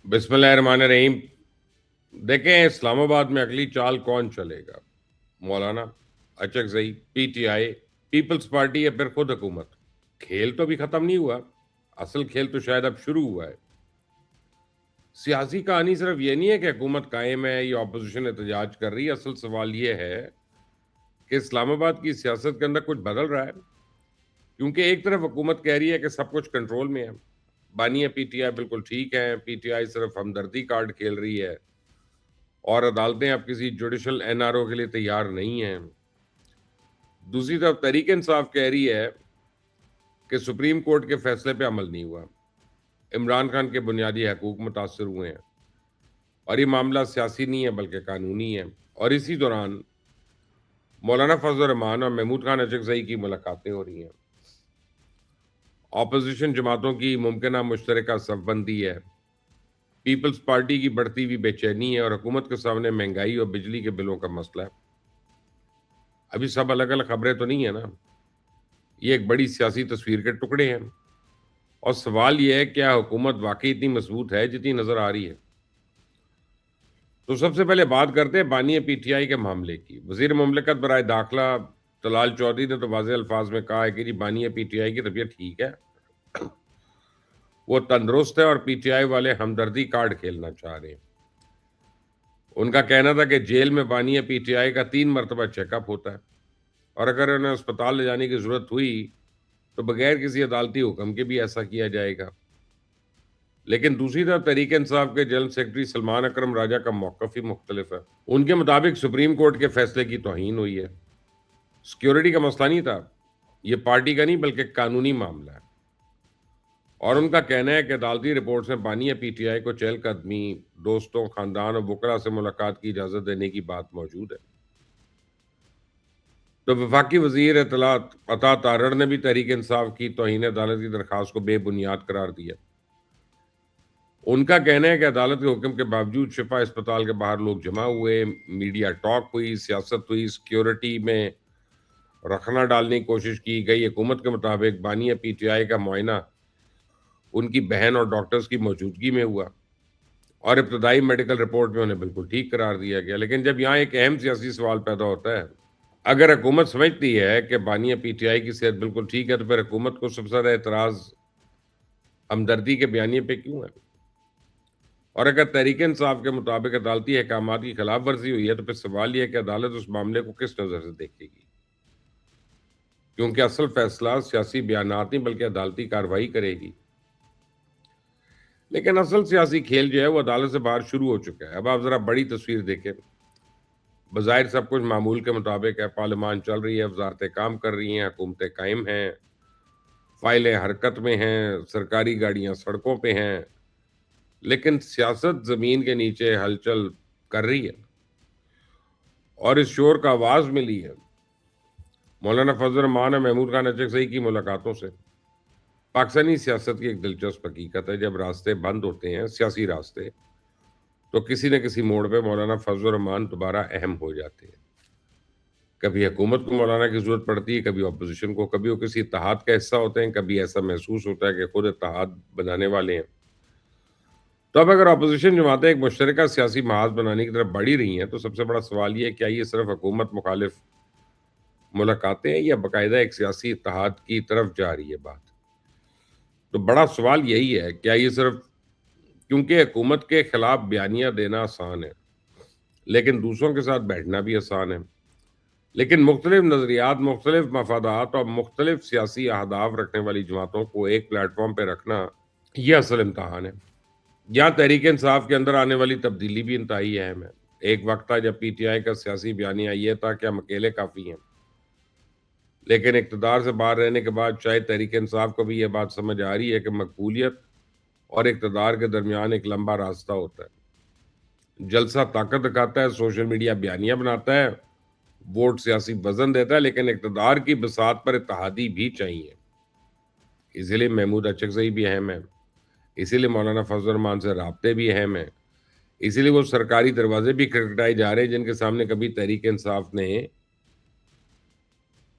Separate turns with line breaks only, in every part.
बिस्मिल्लाहिर्रहमानिर्रहीम। देखें इस्लामाबाद में अगली चाल कौन चलेगा? मौलाना, अचकजई, पीटीआई, पीपल्स पार्टी या फिर खुद हुकूमत? खेल तो अभी खत्म नहीं हुआ। असल खेल तो शायद अब शुरू हुआ है। सियासी कहानी सिर्फ ये नहीं है कि हुकूमत कायम है या अपोजिशन एहतजाज कर रही है। असल सवाल ये है कि इस्लामाबाद की सियासत के अंदर कुछ बदल रहा है, क्योंकि एक तरफ हुकूमत कह रही है कि सब कुछ कंट्रोल में है, बानिया पीटीआई बिल्कुल ठीक है, पीटीआई सिर्फ हमदर्दी कार्ड खेल रही है और अदालतें अब किसी जुडिशल एनआरओ के लिए तैयार नहीं हैं। दूसरी तरफ तहरीक इंसाफ कह रही है कि सुप्रीम कोर्ट के फैसले पे अमल नहीं हुआ, इमरान खान के बुनियादी हकूक मुतासर हुए हैं और ये मामला सियासी नहीं है बल्कि कानूनी है। और इसी दौरान मौलाना फजल रहमान और महमूद खान अचकजई की मुलाकातें हो रही हैं। अपोजिशन जमातों की मुमकिन मुश्तरका सफबंदी है, पीपल्स पार्टी की बढ़ती हुई बेचैनी है और हुकूमत के सामने महंगाई और बिजली के बिलों का मसला है। अभी सब अलग अलग खबरें तो नहीं है ना, ये एक बड़ी सियासी तस्वीर के टुकड़े हैं। और सवाल यह है, क्या हुकूमत वाकई इतनी मजबूत है जितनी नजर आ रही है? तो सबसे पहले बात करते हैं बानिया पीटीआई के मामले की। वजीर मुमलिकत बराए दाखिला तलाल चौधरी ने तो वाज़ेह अल्फाज में कहा है कि जी बानिया पीटीआई की तबीयत ठीक है, वो तंदुरुस्त है और पीटीआई वाले हमदर्दी कार्ड खेलना चाह रहे हैं। उनका कहना था कि जेल में बानिया पीटीआई का 3 मरतबा चेकअप होता है और अगर उन्हें अस्पताल ले जाने की जरूरत हुई तो बगैर किसी अदालती हुक्म के भी ऐसा किया जाएगा। लेकिन दूसरी तरफ तहरीक इंसाफ के जनरल सेक्रेटरी सलमान अकरम राजा का मौकफ ही मुख्तलिफ है। उनके मुताबिक सुप्रीम कोर्ट के फैसले की तौहीन हुई है। सिक्योरिटी का मसला नहीं था, ये पार्टी का नहीं बल्कि कानूनी मामला है। और उनका कहना है कि अदालती रिपोर्ट में बानिया पीटीआई को चहलकदमी, दोस्तों, खानदान और वकला से मुलाकात की इजाज़त देने की बात मौजूद है। तो वफाकी वजीर इत्तलात अता तारड़ ने भी तहरीक इंसाफ की तौहीन अदालत की दरख्वास्त को बेबुनियाद करार दिया। उनका कहना है कि अदालत के हुक्म के बावजूद शिफा अस्पताल के बाहर लोग जमा हुए, मीडिया टॉक हुई, सियासत हुई, सिक्योरिटी में रखना डालने की कोशिश की गई। हुकूमत के मुताबिक बानिया पीटीआई का मुआयना उनकी बहन और डॉक्टर्स की मौजूदगी में हुआ और इब्तदाई मेडिकल रिपोर्ट में उन्हें बिल्कुल ठीक करार दिया गया। लेकिन जब यहाँ एक अहम सियासी सवाल पैदा होता है, अगर हुकूमत समझती है कि बानिया पीटीआई की सेहत बिल्कुल ठीक है, तो फिर हुकूमत को सबसे ज़्यादा एतराज़ हमदर्दी के बयानिए पे क्यों है? और अगर तहरीक इंसाफ के मुताबिक अदालती अहकामात की खिलाफ वर्जी हुई है, तो फिर सवाल यह है कि अदालत उस मामले को किस नज़र से देखेगी, क्योंकि असल फैसला सियासी बयानात नहीं बल्कि अदालती कार्रवाई करेगी। लेकिन असल सियासी खेल जो है वो अदालत से बाहर शुरू हो चुका है। अब आप ज़रा बड़ी तस्वीर देखें। बज़ाहिर सब कुछ मामूल के मुताबिक है, पार्लियामान चल रही है, वजारतें काम कर रही हैं, हुकूमतें कायम हैं, फाइलें हरकत में हैं, सरकारी गाड़ियाँ सड़कों पे हैं, लेकिन सियासत ज़मीन के नीचे हलचल कर रही है और इस शोर का आवाज़ मिली है मौलाना फजल रहमान और महमूद खान अचकजई की मुलाकातों से। पाकिस्तानी सियासत की एक दिलचस्प हकीकत है, जब रास्ते बंद होते हैं, सियासी रास्ते, तो किसी न किसी मोड़ पे मौलाना फजल रहमान दोबारा अहम हो जाते हैं। कभी हुकूमत को मौलाना की ज़रूरत पड़ती है, कभी अपोजिशन को, कभी वो किसी इत्तेहाद का हिस्सा होते हैं, कभी ऐसा महसूस होता है कि खुद इत्तेहाद बनाने वाले हैं। तो अब अगर अपोजिशन जमातें एक मुश्तरका सियासी महाज बनाने की तरफ बढ़ी रही हैं, तो सबसे बड़ा सवाल ये है, क्या ये सिर्फ हुकूमत मुखालिफ मुलाकातें हैं या बाकायदा एक सियासी इत्तेहाद की तरफ जा रही है बात? तो बड़ा सवाल यही है, क्या ये सिर्फ क्योंकि हुकूमत के खिलाफ बयानियाँ देना आसान है, लेकिन दूसरों के साथ बैठना भी आसान है। लेकिन मुख्तलिफ नज़रियात, मुख्तलिफ मफादात और मुख्तलिफ सियासी अहदाफ रखने वाली जमातों को एक प्लेटफॉर्म पे रखना, ये असल इम्तहान है। यहाँ तहरीक इंसाफ के अंदर आने वाली तब्दीली भी इंतहाई अहम है। एक वक्त था जब पीटीआई का सियासी बयानिया ये था कि हम अकेले काफ़ी हैं, लेकिन इक़्तिदार से बाहर रहने के बाद शायद तहरीक इंसाफ को भी ये बात समझ आ रही है कि मकबूलियत और इक़्तिदार के दरमियान एक लंबा रास्ता होता है। जलसा ताकत दिखाता है, सोशल मीडिया बयानियाँ बनाता है, वोट सियासी वजन देता है, लेकिन इक़्तिदार की बिसात पर इत्तेहादी भी चाहिए। इसीलिए महमूद अचकज़ई भी अहम है, इसीलिए मौलाना फजल रहमान से राब्ते भी अहम हैं, इसीलिए वो सरकारी दरवाजे भी खटखटाए जा रहे हैं जिनके सामने कभी तहरीक इंसाफ ने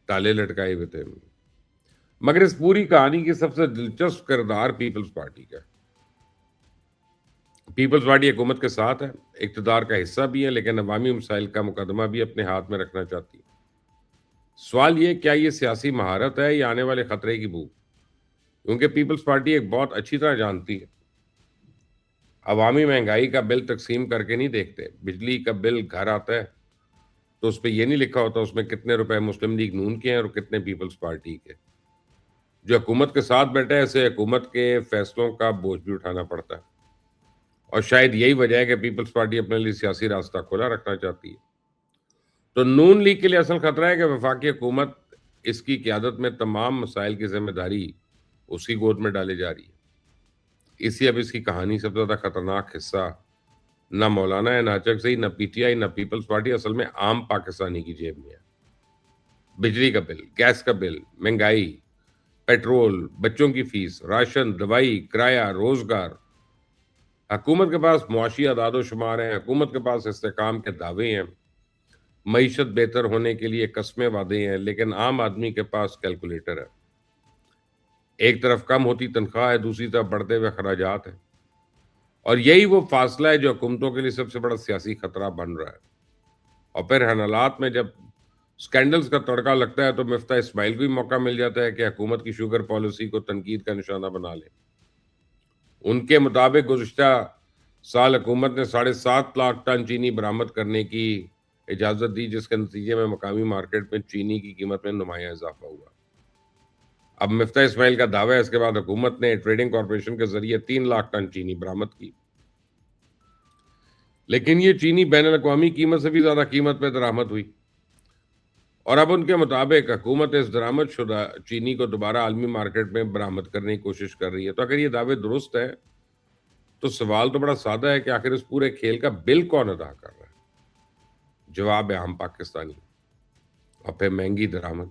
ताले लटकाए हुए थे। मगर इस पूरी कहानी की सबसे दिलचस्प किरदार पीपल्स पार्टी का है। پیپلز پارٹی حکومت کے ساتھ ہے، اقتدار کا حصہ بھی ہے، لیکن عوامی مسائل کا مقدمہ بھی اپنے ہاتھ میں رکھنا چاہتی ہے۔ سوال یہ کیا یہ سیاسی مہارت ہے یا آنے والے خطرے کی بھوک؟ کیونکہ پیپلز پارٹی ایک بہت اچھی طرح جانتی ہے، عوامی مہنگائی کا بل تقسیم کر کے نہیں دیکھتے۔ بجلی کا بل گھر آتا ہے تو اس پہ یہ نہیں لکھا ہوتا اس میں کتنے روپے مسلم لیگ نون کے ہیں اور کتنے پیپلز پارٹی کے۔ جو حکومت کے ساتھ بیٹھا ہے اسے حکومت کے فیصلوں کا بوجھ بھی اٹھانا پڑتا ہے، اور شاید یہی وجہ ہے کہ پیپلز پارٹی اپنے لیے سیاسی راستہ کھلا رکھنا چاہتی ہے۔ تو نون لیگ کے لیے اصل خطرہ ہے کہ وفاقی حکومت اس کی قیادت میں تمام مسائل کی ذمہ داری اسی گود میں ڈالے جا رہی ہے۔ اسی اب اس کی کہانی سب سے زیادہ خطرناک حصہ نہ مولانا ہے، نہ چکسئی، نہ پی ٹی آئی، نہ پیپلز پارٹی، اصل میں عام پاکستانی کی جیب میں ہے۔ بجلی کا بل، گیس کا بل، مہنگائی، پیٹرول، بچوں کی فیس، راشن، دوائی، کرایہ، روزگار۔ حکومت کے پاس معاشی اعداد و شمار ہیں، حکومت کے پاس استحکام کے دعوے ہیں، معیشت بہتر ہونے کے لیے قسمیں وعدے ہیں، لیکن عام آدمی کے پاس کیلکولیٹر ہے۔ ایک طرف کم ہوتی تنخواہ ہے، دوسری طرف بڑھتے ہوئے خراجات ہیں، اور یہی وہ فاصلہ ہے جو حکومتوں کے لیے سب سے بڑا سیاسی خطرہ بن رہا ہے۔ اور پھر حالات میں جب سکینڈلز کا تڑکا لگتا ہے تو مفتاح اسماعیل کو بھی موقع مل جاتا ہے کہ حکومت کی شوگر پالیسی کو تنقید کا نشانہ بنا لیں۔ ان کے مطابق گزشتہ سال حکومت نے 7.5 لاکھ ٹن چینی برآمد کرنے کی اجازت دی، جس کے نتیجے میں مقامی مارکیٹ میں چینی کی قیمت میں نمایاں اضافہ ہوا۔ اب مفتاح اسماعیل کا دعویٰ ہے اس کے بعد حکومت نے ٹریڈنگ کارپوریشن کے ذریعے 3 لاکھ ٹن چینی برآمد کی، لیکن یہ چینی بین الاقوامی قیمت سے بھی زیادہ قیمت پہ درآمد ہوئی، اور اب ان کے مطابق حکومت اس درآمد شدہ چینی کو دوبارہ عالمی مارکیٹ میں برآمد کرنے کی کوشش کر رہی ہے۔ تو اگر یہ دعوے درست ہے تو سوال تو بڑا سادہ ہے کہ آخر اس پورے کھیل کا بل کون ادا کر رہا ہے؟ جواب ہے عام پاکستانی، اور پھر مہنگی درآمد،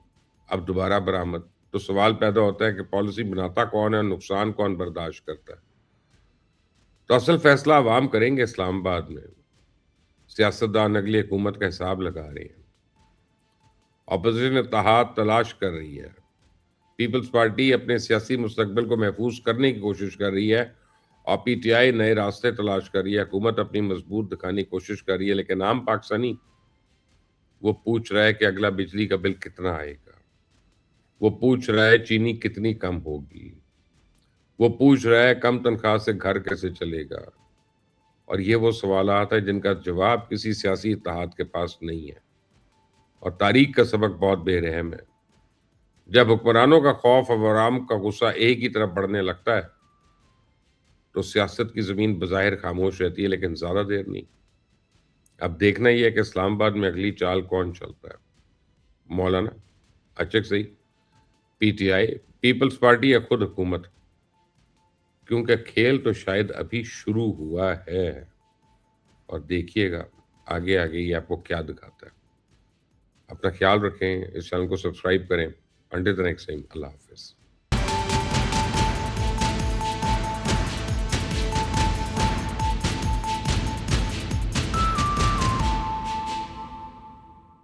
اب دوبارہ برآمد۔ تو سوال پیدا ہوتا ہے کہ پالیسی بناتا کون ہے اور نقصان کون برداشت کرتا ہے؟ تو اصل فیصلہ عوام کریں گے اسلام آباد میں۔ سیاستدان اگلی حکومت کا حساب لگا رہے ہیں، اپوزیشن اتحاد تلاش کر رہی ہے، پیپلز پارٹی اپنے سیاسی مستقبل کو محفوظ کرنے کی کوشش کر رہی ہے، اور پی ٹی آئی نئے راستے تلاش کر رہی ہے، حکومت اپنی مضبوط دکھانے کی کوشش کر رہی ہے، لیکن عام پاکستانی وہ پوچھ رہا ہے کہ اگلا بجلی کا بل کتنا آئے گا، وہ پوچھ رہا ہے چینی کتنی کم ہوگی، وہ پوچھ رہا ہے کم تنخواہ سے گھر کیسے چلے گا، اور یہ وہ سوالات ہیں جن کا جواب کسی سیاسی اتحاد کے پاس نہیں ہے۔ اور تاریخ کا سبق بہت بے رحم ہے، جب حکمرانوں کا خوف اور عوام کا غصہ ایک ہی طرف بڑھنے لگتا ہے تو سیاست کی زمین بظاہر خاموش رہتی ہے، لیکن زیادہ دیر نہیں۔ اب دیکھنا یہ ہے کہ اسلام آباد میں اگلی چال کون چلتا ہے، Maulana, Achakzai, P T I, Peoples Party یا خود حکومت؟ کیونکہ کھیل تو شاید ابھی شروع ہوا ہے، اور دیکھیے گا آگے آگے یہ آپ کو کیا دکھاتا ہے۔ اپنا خیال رکھیں، اس چینل کو سبسکرائب کریں۔ انٹل دی نیکسٹ ٹائم، اللہ حافظ۔